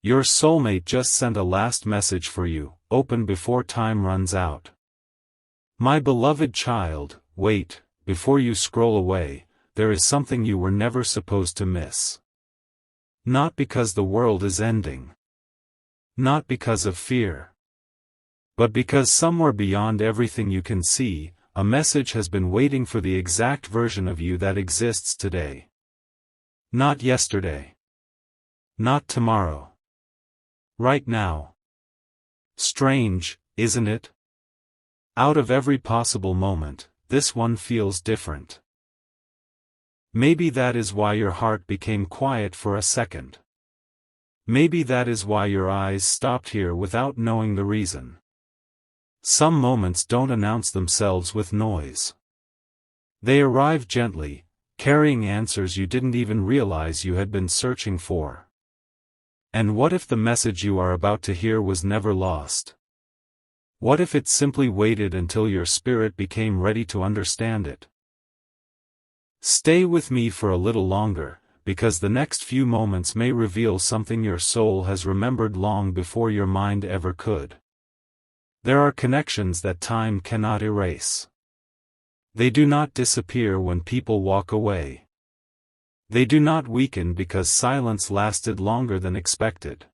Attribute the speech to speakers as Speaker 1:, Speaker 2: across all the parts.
Speaker 1: Your soulmate just sent a last message for you, open before time runs out. My beloved child, wait, before you scroll away, there is something you were never supposed to miss. Not because the world is ending. Not because of fear. But because somewhere beyond everything you can see, a message has been waiting for the exact version of you that exists today. Not yesterday. Not tomorrow. Right now. Strange, isn't it? Out of every possible moment, this one feels different. Maybe that is why your heart became quiet for a second. Maybe that is why your eyes stopped here without knowing the reason. Some moments don't announce themselves with noise. They arrive gently, carrying answers you didn't even realize you had been searching for. And what if the message you are about to hear was never lost? What if it simply waited until your spirit became ready to understand it? Stay with me for a little longer, because the next few moments may reveal something your soul has remembered long before your mind ever could. There are connections that time cannot erase. They do not disappear when people walk away. They do not weaken because silence lasted longer than expected.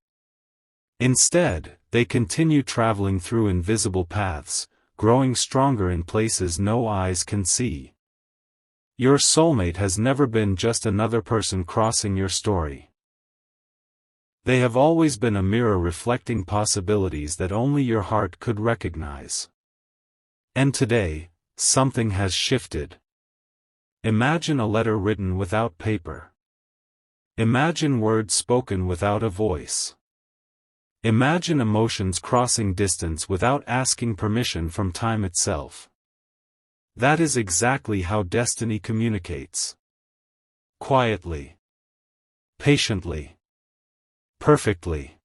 Speaker 1: Instead, they continue traveling through invisible paths, growing stronger in places no eyes can see. Your soulmate has never been just another person crossing your story. They have always been a mirror reflecting possibilities that only your heart could recognize. And today, something has shifted. Imagine a letter written without paper. Imagine words spoken without a voice. Imagine emotions crossing distance without asking permission from time itself. That is exactly how destiny communicates. Quietly. Patiently. Perfectly.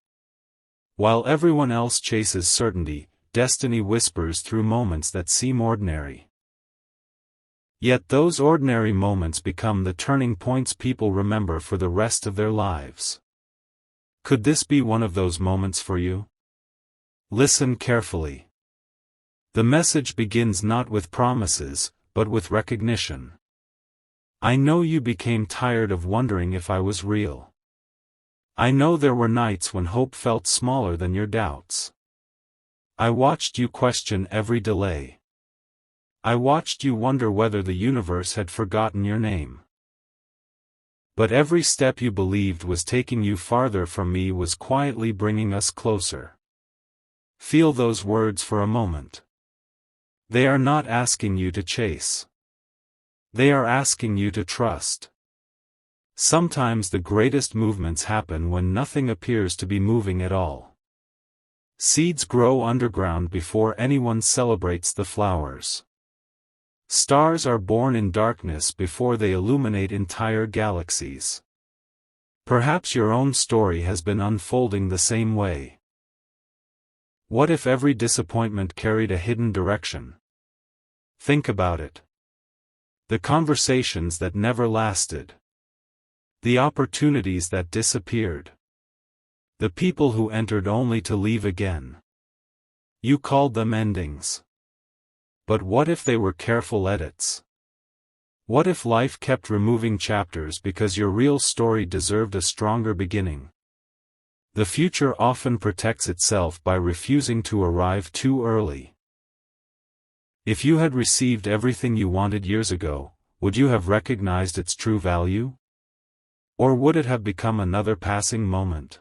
Speaker 1: While everyone else chases certainty, destiny whispers through moments that seem ordinary. Yet those ordinary moments become the turning points people remember for the rest of their lives. Could this be one of those moments for you? Listen carefully. The message begins not with promises, but with recognition. I know you became tired of wondering if I was real. I know there were nights when hope felt smaller than your doubts. I watched you question every delay. I watched you wonder whether the universe had forgotten your name. But every step you believed was taking you farther from me was quietly bringing us closer. Feel those words for a moment. They are not asking you to chase. They are asking you to trust. Sometimes the greatest movements happen when nothing appears to be moving at all. Seeds grow underground before anyone celebrates the flowers. Stars are born in darkness before they illuminate entire galaxies. Perhaps your own story has been unfolding the same way. What if every disappointment carried a hidden direction? Think about it. The conversations that never lasted. The opportunities that disappeared. The people who entered only to leave again. You called them endings. But what if they were careful edits? What if life kept removing chapters because your real story deserved a stronger beginning? The future often protects itself by refusing to arrive too early. If you had received everything you wanted years ago, would you have recognized its true value? Or would it have become another passing moment?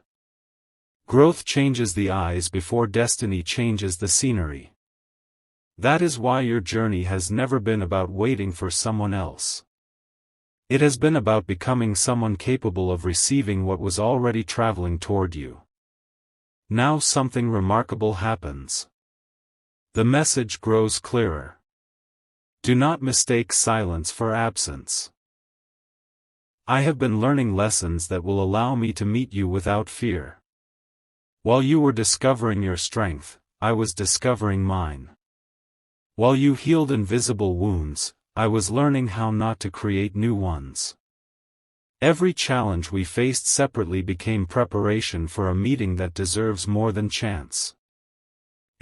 Speaker 1: Growth changes the eyes before destiny changes the scenery. That is why your journey has never been about waiting for someone else. It has been about becoming someone capable of receiving what was already traveling toward you. Now something remarkable happens. The message grows clearer. Do not mistake silence for absence. I have been learning lessons that will allow me to meet you without fear. While you were discovering your strength, I was discovering mine. While you healed invisible wounds, I was learning how not to create new ones. Every challenge we faced separately became preparation for a meeting that deserves more than chance.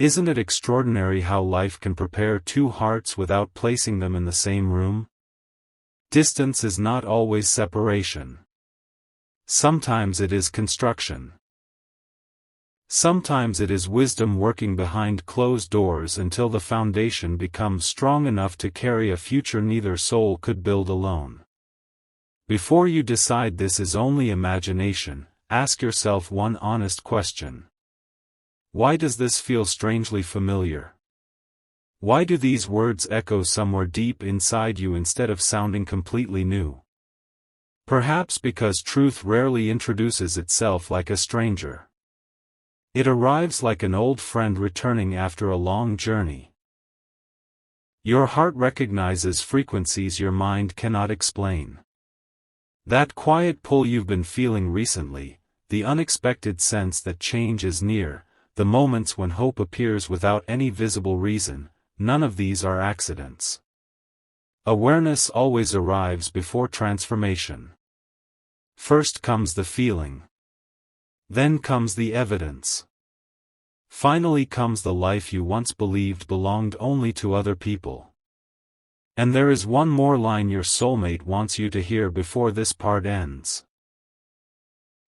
Speaker 1: Isn't it extraordinary how life can prepare two hearts without placing them in the same room? Distance is not always separation. Sometimes it is construction. Sometimes it is wisdom working behind closed doors until the foundation becomes strong enough to carry a future neither soul could build alone. Before you decide this is only imagination, ask yourself one honest question. Why does this feel strangely familiar? Why do these words echo somewhere deep inside you instead of sounding completely new? Perhaps because truth rarely introduces itself like a stranger. It arrives like an old friend returning after a long journey. Your heart recognizes frequencies your mind cannot explain. That quiet pull you've been feeling recently, the unexpected sense that change is near, the moments when hope appears without any visible reason, none of these are accidents. Awareness always arrives before transformation. First comes the feeling. Then comes the evidence. Finally comes the life you once believed belonged only to other people. And there is one more line your soulmate wants you to hear before this part ends.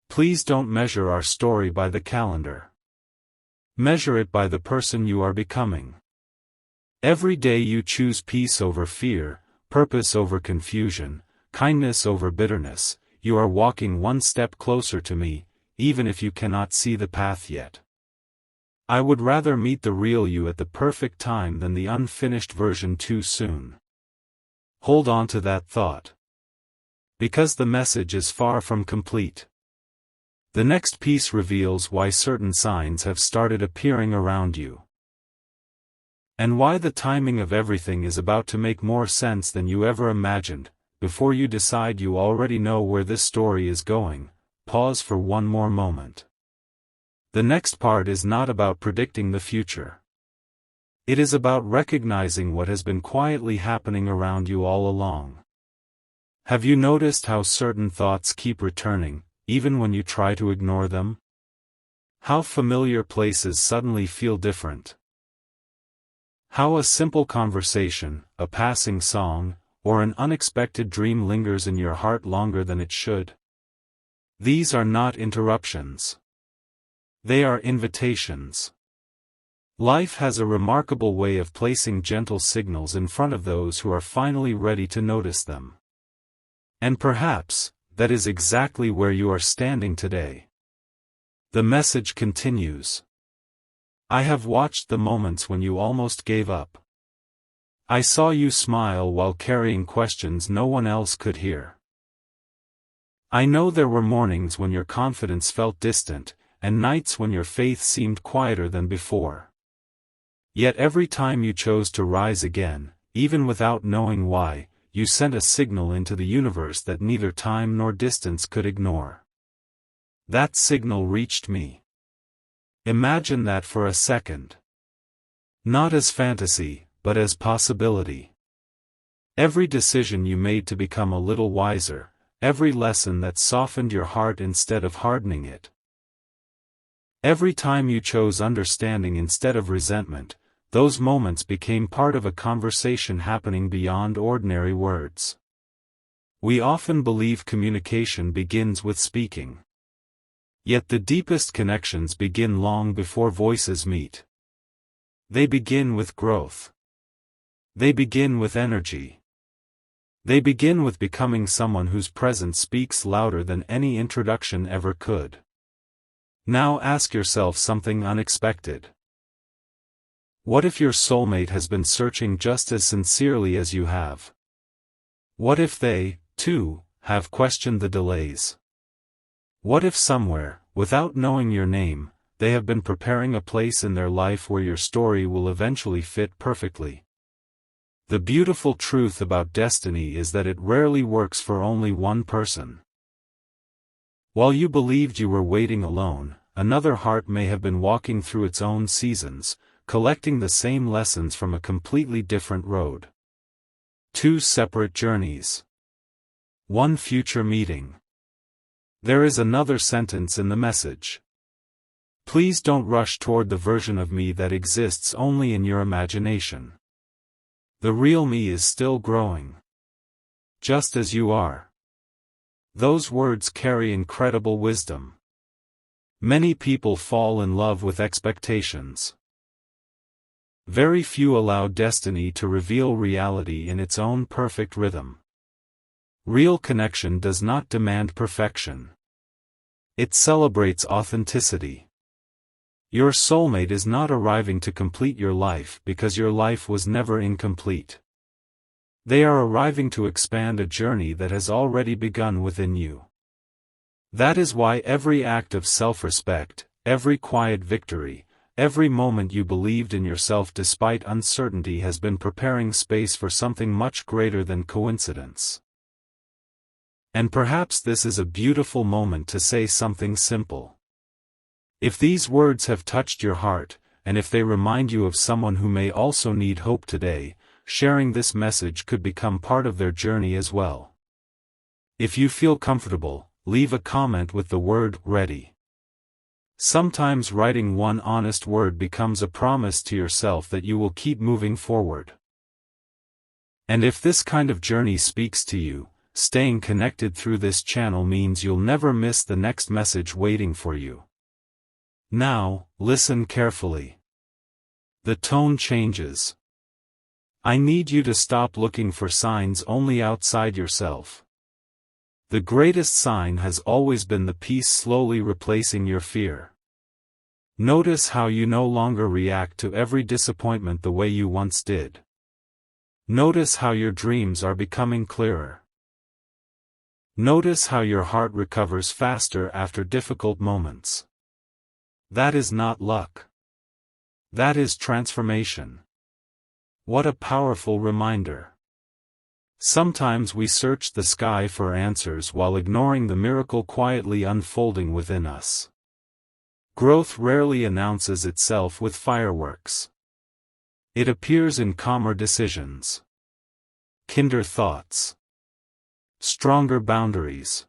Speaker 1: Please don't measure our story by the calendar. Measure it by the person you are becoming. Every day you choose peace over fear, purpose over confusion, kindness over bitterness, you are walking one step closer to me, even if you cannot see the path yet. I would rather meet the real you at the perfect time than the unfinished version too soon. Hold on to that thought. Because the message is far from complete. The next piece reveals why certain signs have started appearing around you. And why the timing of everything is about to make more sense than you ever imagined. Before you decide you already know where this story is going, pause for one more moment. The next part is not about predicting the future. It is about recognizing what has been quietly happening around you all along. Have you noticed how certain thoughts keep returning, even when you try to ignore them? How familiar places suddenly feel different? How a simple conversation, a passing song, or an unexpected dream lingers in your heart longer than it should? These are not interruptions. They are invitations. Life has a remarkable way of placing gentle signals in front of those who are finally ready to notice them. And perhaps, that is exactly where you are standing today. The message continues. I have watched the moments when you almost gave up. I saw you smile while carrying questions no one else could hear. I know there were mornings when your confidence felt distant, and nights when your faith seemed quieter than before. Yet every time you chose to rise again, even without knowing why, you sent a signal into the universe that neither time nor distance could ignore. That signal reached me. Imagine that for a second. Not as fantasy, but as possibility. Every decision you made to become a little wiser, every lesson that softened your heart instead of hardening it. Every time you chose understanding instead of resentment, those moments became part of a conversation happening beyond ordinary words. We often believe communication begins with speaking. Yet the deepest connections begin long before voices meet. They begin with growth. They begin with energy. They begin with becoming someone whose presence speaks louder than any introduction ever could. Now ask yourself something unexpected. What if your soulmate has been searching just as sincerely as you have? What if they, too, have questioned the delays? What if somewhere, without knowing your name, they have been preparing a place in their life where your story will eventually fit perfectly? The beautiful truth about destiny is that it rarely works for only one person. While you believed you were waiting alone, another heart may have been walking through its own seasons, collecting the same lessons from a completely different road. Two separate journeys. One future meeting. There is another sentence in the message. Please don't rush toward the version of me that exists only in your imagination. The real me is still growing. Just as you are. Those words carry incredible wisdom. Many people fall in love with expectations. Very few allow destiny to reveal reality in its own perfect rhythm. Real connection does not demand perfection. It celebrates authenticity. Your soulmate is not arriving to complete your life because your life was never incomplete. They are arriving to expand a journey that has already begun within you. That is why every act of self-respect, every quiet victory, every moment you believed in yourself despite uncertainty has been preparing space for something much greater than coincidence. And perhaps this is a beautiful moment to say something simple. If these words have touched your heart, and if they remind you of someone who may also need hope today, sharing this message could become part of their journey as well. If you feel comfortable, leave a comment with the word "ready." Sometimes writing one honest word becomes a promise to yourself that you will keep moving forward. And if this kind of journey speaks to you, staying connected through this channel means you'll never miss the next message waiting for you. Now, listen carefully. The tone changes. I need you to stop looking for signs only outside yourself. The greatest sign has always been the peace slowly replacing your fear. Notice how you no longer react to every disappointment the way you once did. Notice how your dreams are becoming clearer. Notice how your heart recovers faster after difficult moments. That is not luck. That is transformation. What a powerful reminder. Sometimes we search the sky for answers while ignoring the miracle quietly unfolding within us. Growth rarely announces itself with fireworks. It appears in calmer decisions. Kinder thoughts. Stronger boundaries.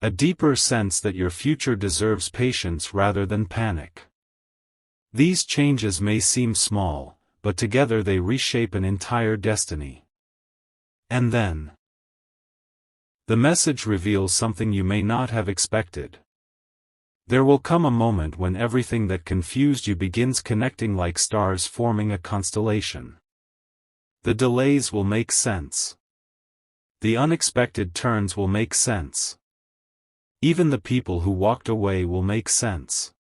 Speaker 1: A deeper sense that your future deserves patience rather than panic. These changes may seem small, but together they reshape an entire destiny. And then, the message reveals something you may not have expected. There will come a moment when everything that confused you begins connecting like stars forming a constellation. The delays will make sense. The unexpected turns will make sense. Even the people who walked away will make sense.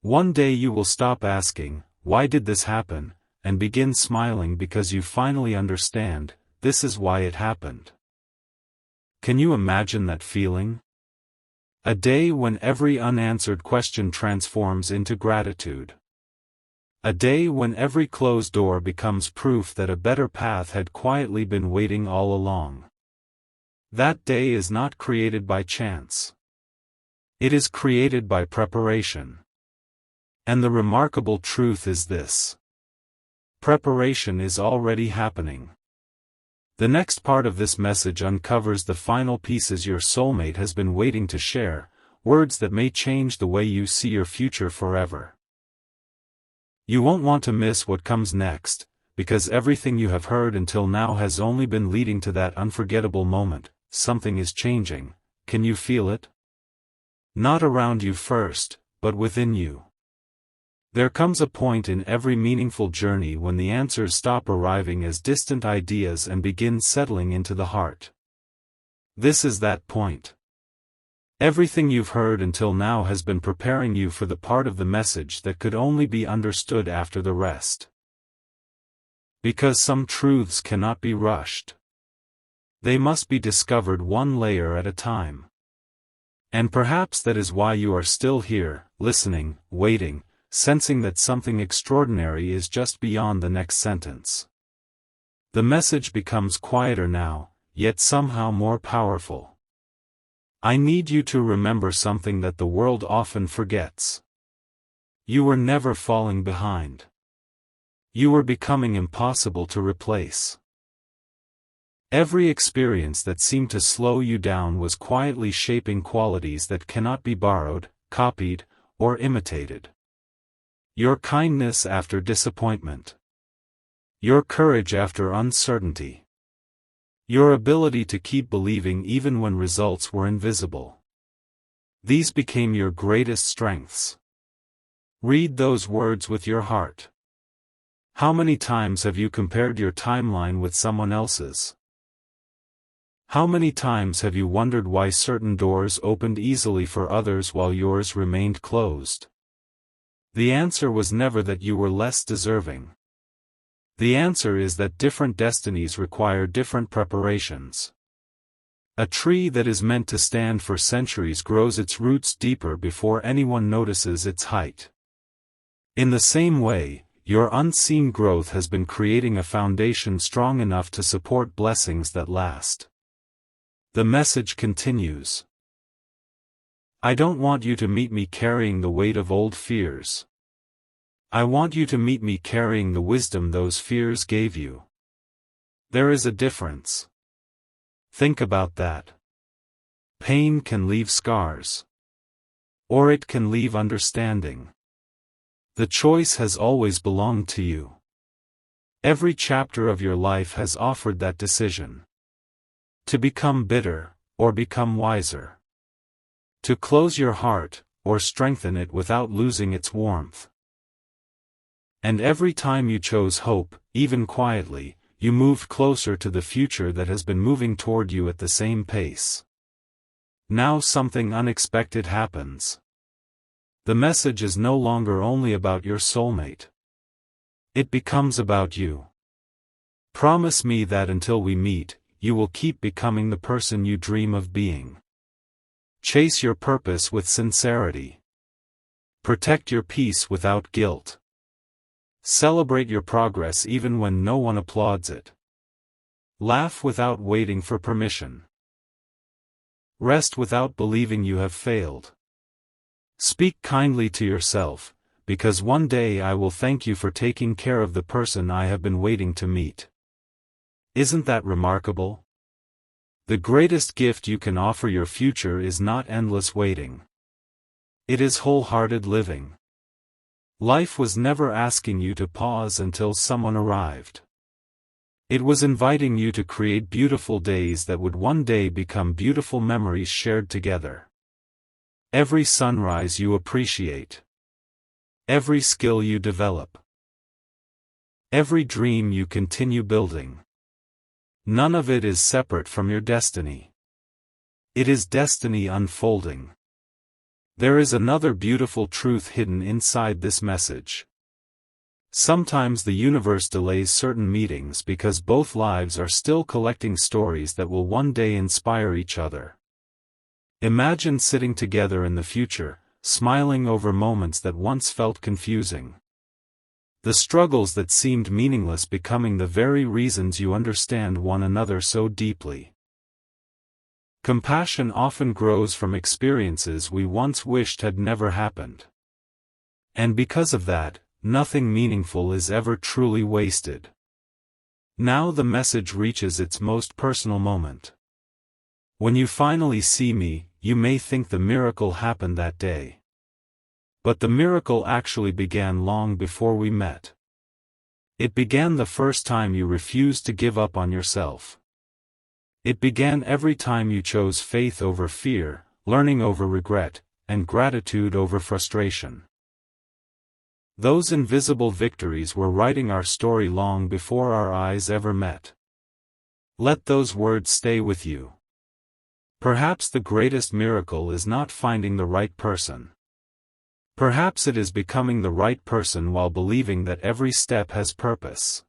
Speaker 1: One day you will stop asking, "Why did this happen?" and begin smiling because you finally understand. This is why it happened. Can you imagine that feeling? A day when every unanswered question transforms into gratitude. A day when every closed door becomes proof that a better path had quietly been waiting all along. That day is not created by chance. It is created by preparation. And the remarkable truth is this. Preparation is already happening. The next part of this message uncovers the final pieces your soulmate has been waiting to share, words that may change the way you see your future forever. You won't want to miss what comes next, because everything you have heard until now has only been leading to that unforgettable moment. Something is changing. Can you feel it? Not around you first, but within you. There comes a point in every meaningful journey when the answers stop arriving as distant ideas and begin settling into the heart. This is that point. Everything you've heard until now has been preparing you for the part of the message that could only be understood after the rest. Because some truths cannot be rushed. They must be discovered one layer at a time. And perhaps that is why you are still here, listening, waiting, sensing that something extraordinary is just beyond the next sentence. The message becomes quieter now, yet somehow more powerful. I need you to remember something that the world often forgets. You were never falling behind. You were becoming impossible to replace. Every experience that seemed to slow you down was quietly shaping qualities that cannot be borrowed, copied, or imitated. Your kindness after disappointment. Your courage after uncertainty. Your ability to keep believing even when results were invisible. These became your greatest strengths. Read those words with your heart. How many times have you compared your timeline with someone else's? How many times have you wondered why certain doors opened easily for others while yours remained closed? The answer was never that you were less deserving. The answer is that different destinies require different preparations. A tree that is meant to stand for centuries grows its roots deeper before anyone notices its height. In the same way, your unseen growth has been creating a foundation strong enough to support blessings that last. The message continues. I don't want you to meet me carrying the weight of old fears. I want you to meet me carrying the wisdom those fears gave you. There is a difference. Think about that. Pain can leave scars. Or it can leave understanding. The choice has always belonged to you. Every chapter of your life has offered that decision. To become bitter, or become wiser. To close your heart, or strengthen it without losing its warmth. And every time you chose hope, even quietly, you moved closer to the future that has been moving toward you at the same pace. Now something unexpected happens. The message is no longer only about your soulmate. It becomes about you. Promise me that until we meet, you will keep becoming the person you dream of being. Chase your purpose with sincerity. Protect your peace without guilt. Celebrate your progress even when no one applauds it. Laugh without waiting for permission. Rest without believing you have failed. Speak kindly to yourself, because one day I will thank you for taking care of the person I have been waiting to meet. Isn't that remarkable? The greatest gift you can offer your future is not endless waiting. It is wholehearted living. Life was never asking you to pause until someone arrived. It was inviting you to create beautiful days that would one day become beautiful memories shared together. Every sunrise you appreciate. Every skill you develop. Every dream you continue building. None of it is separate from your destiny. It is destiny unfolding. There is another beautiful truth hidden inside this message. Sometimes the universe delays certain meetings because both lives are still collecting stories that will one day inspire each other. Imagine sitting together in the future, smiling over moments that once felt confusing. The struggles that seemed meaningless becoming the very reasons you understand one another so deeply. Compassion often grows from experiences we once wished had never happened. And because of that, nothing meaningful is ever truly wasted. Now the message reaches its most personal moment. When you finally see me, you may think the miracle happened that day. But the miracle actually began long before we met. It began the first time you refused to give up on yourself. It began every time you chose faith over fear, learning over regret, and gratitude over frustration. Those invisible victories were writing our story long before our eyes ever met. Let those words stay with you. Perhaps the greatest miracle is not finding the right person. Perhaps it is becoming the right person while believing that every step has purpose.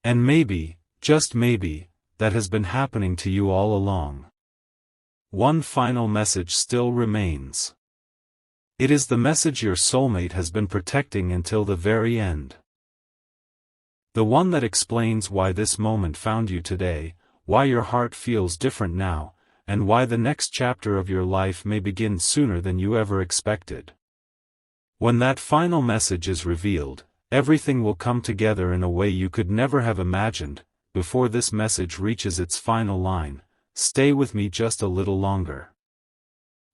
Speaker 1: And maybe, just maybe, that has been happening to you all along. One final message still remains. It is the message your soulmate has been protecting until the very end. The one that explains why this moment found you today, why your heart feels different now, and why the next chapter of your life may begin sooner than you ever expected. When that final message is revealed, everything will come together in a way you could never have imagined, before this message reaches its final line, stay with me just a little longer.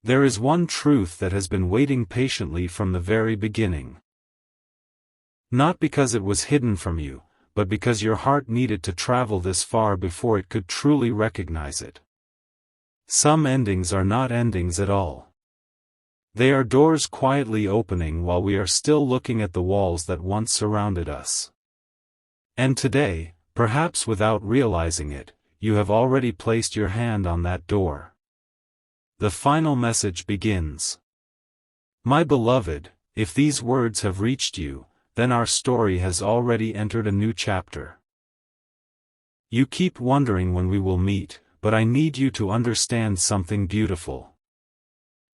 Speaker 1: There is one truth that has been waiting patiently from the very beginning. Not because it was hidden from you, but because your heart needed to travel this far before it could truly recognize it. Some endings are not endings at all. They are doors quietly opening while we are still looking at the walls that once surrounded us. And today, perhaps without realizing it, you have already placed your hand on that door. The final message begins. My beloved, if these words have reached you, then our story has already entered a new chapter. You keep wondering when we will meet, but I need you to understand something beautiful.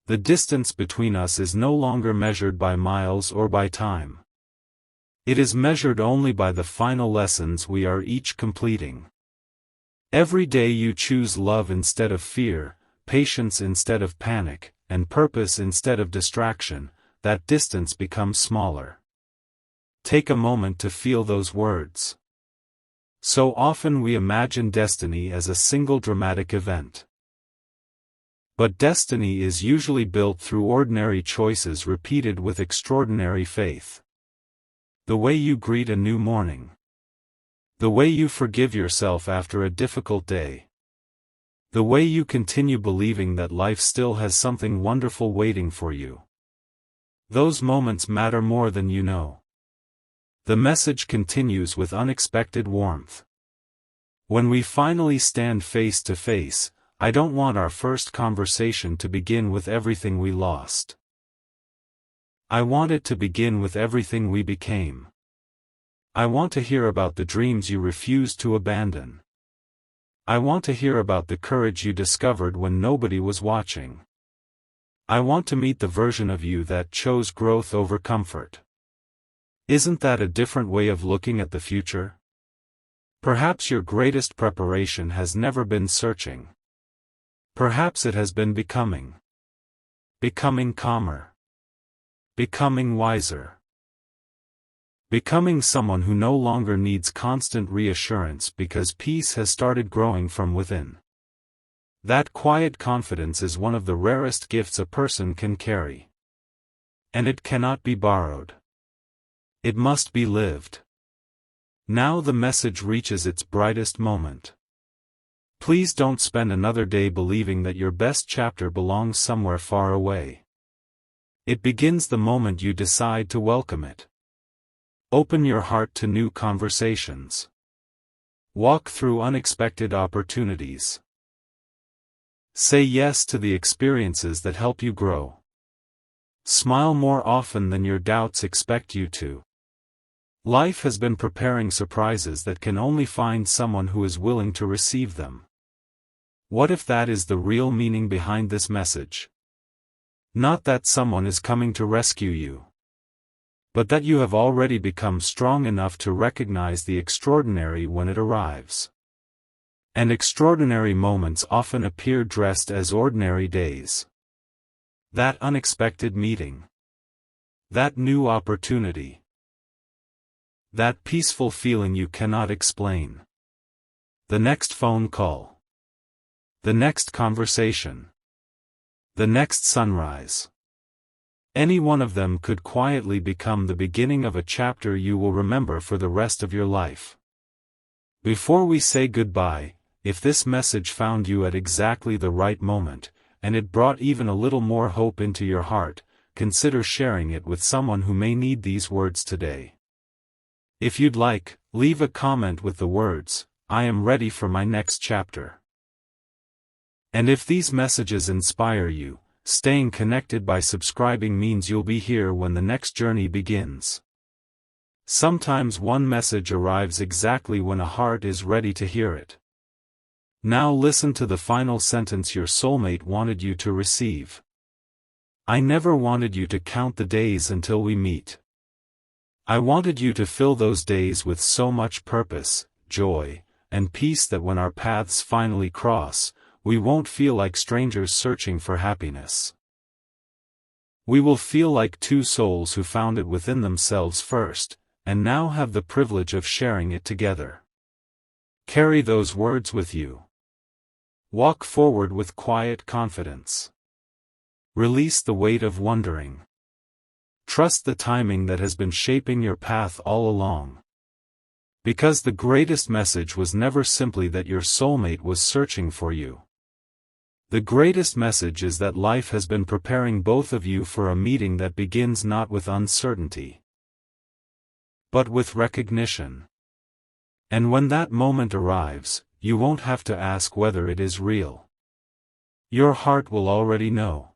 Speaker 1: The distance between us is no longer measured by miles or by time. It is measured only by the final lessons we are each completing. Every day you choose love instead of fear, patience instead of panic, and purpose instead of distraction, that distance becomes smaller. Take a moment to feel those words. So often we imagine destiny as a single dramatic event. But destiny is usually built through ordinary choices repeated with extraordinary faith. The way you greet a new morning. The way you forgive yourself after a difficult day. The way you continue believing that life still has something wonderful waiting for you. Those moments matter more than you know. The message continues with unexpected warmth. When we finally stand face to face, I don't want our first conversation to begin with everything we lost. I want it to begin with everything we became. I want to hear about the dreams you refused to abandon. I want to hear about the courage you discovered when nobody was watching. I want to meet the version of you that chose growth over comfort. Isn't that a different way of looking at the future? Perhaps your greatest preparation has never been searching. Perhaps it has been becoming. Becoming calmer. Becoming wiser. Becoming someone who no longer needs constant reassurance because peace has started growing from within. That quiet confidence is one of the rarest gifts a person can carry. And it cannot be borrowed. It must be lived. Now the message reaches its brightest moment. Please don't spend another day believing that your best chapter belongs somewhere far away. It begins the moment you decide to welcome it. Open your heart to new conversations. Walk through unexpected opportunities. Say yes to the experiences that help you grow. Smile more often than your doubts expect you to. Life has been preparing surprises that can only find someone who is willing to receive them. What if that is the real meaning behind this message? Not that someone is coming to rescue you, but that you have already become strong enough to recognize the extraordinary when it arrives. And extraordinary moments often appear dressed as ordinary days. That unexpected meeting. That new opportunity. That peaceful feeling you cannot explain. The next phone call. The next conversation. The next sunrise. Any one of them could quietly become the beginning of a chapter you will remember for the rest of your life. Before we say goodbye, if this message found you at exactly the right moment, and it brought even a little more hope into your heart, consider sharing it with someone who may need these words today. If you'd like, leave a comment with the words, "I am ready for my next chapter." And if these messages inspire you, staying connected by subscribing means you'll be here when the next journey begins. Sometimes one message arrives exactly when a heart is ready to hear it. Now listen to the final sentence your soulmate wanted you to receive. I never wanted you to count the days until we meet. I wanted you to fill those days with so much purpose, joy, and peace that when our paths finally cross, we won't feel like strangers searching for happiness. We will feel like two souls who found it within themselves first, and now have the privilege of sharing it together. Carry those words with you. Walk forward with quiet confidence. Release the weight of wondering. Trust the timing that has been shaping your path all along. Because the greatest message was never simply that your soulmate was searching for you. The greatest message is that life has been preparing both of you for a meeting that begins not with uncertainty, but with recognition. And when that moment arrives, you won't have to ask whether it is real. Your heart will already know.